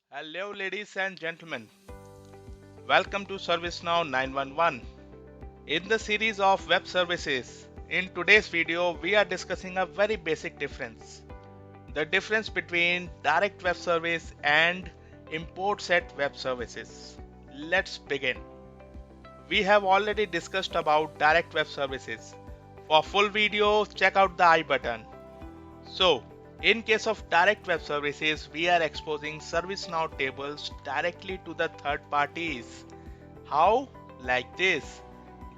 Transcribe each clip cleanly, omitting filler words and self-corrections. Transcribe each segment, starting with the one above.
Hello, ladies and gentlemen. Welcome to ServiceNow 911. In the series of web services, in today's video, we are discussing a very basic difference. The difference between direct web service and import set web services. Let's begin. We have already discussed about direct web services. For full video, check out the I button. So, in case of direct web services, we are exposing ServiceNow tables directly to the third parties. How? Like this.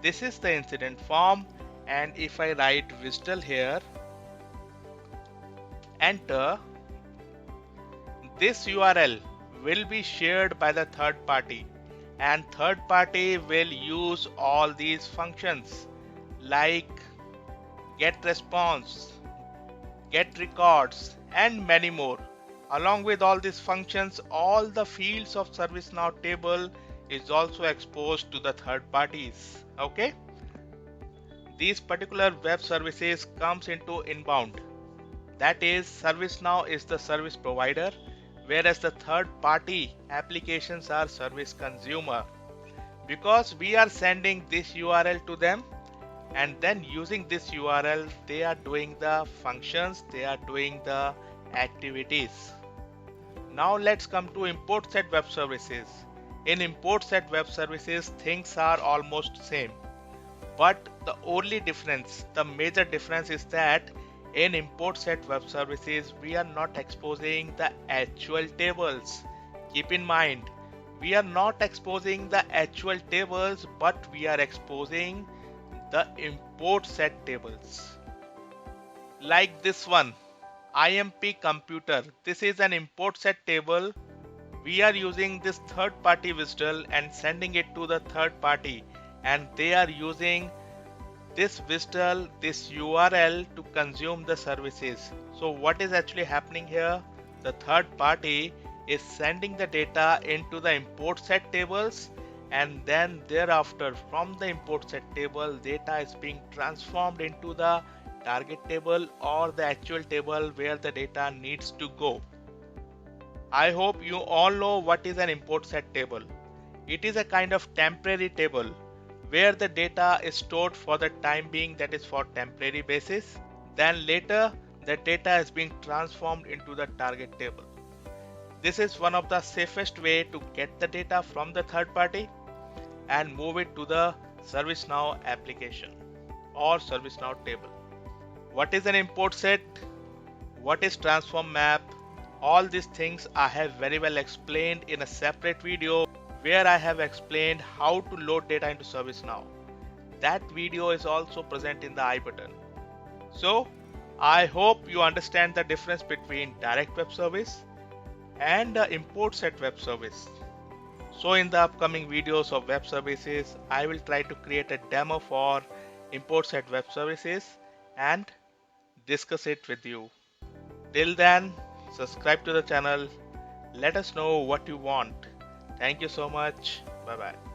This is the incident form, and if I write Vistal here, enter, this URL will be shared by the third party, and third party will use all these functions like get response, get records, and many more. Along with all these functions, all the fields of ServiceNow table is also exposed to the third parties. Okay, these particular web services comes into inbound. That is, ServiceNow is the service provider, whereas the third party applications are service consumer. Because we are sending this URL to them, and then using this URL they are doing the functions, they are doing the activities. Now let's come to import set web services. In import set web services, things are almost same, but the only difference, the major difference is that in import set web services we are not exposing the actual tables. Keep in mind, we are not exposing the actual tables, but we are exposing the import set tables. Like this one, IMP computer. This is an import set table. We are using this third party Vistal and sending it to the third party, and they are using this Vistal, this URL to consume the services. So what is actually happening here? The third party is sending the data into the import set tables, and then thereafter from the import set table data is being transformed into the target table or the actual table where the data needs to go. I hope you all know what is an import set table. It is a kind of temporary table where the data is stored for the time being, that is for temporary basis. Then later the data is being transformed into the target table. This is one of the safest way to get the data from the third party and move it to the ServiceNow application or ServiceNow table. What is an import set? What is transform map? All these things I have very well explained in a separate video where I have explained how to load data into ServiceNow. That video is also present in the I button. So I hope you understand the difference between direct web service and the import set web service. So in the upcoming videos of web services, I will try to create a demo for import set web services and discuss it with you. Till then, subscribe to the channel. Let us know what you want. Thank you so much. Bye bye.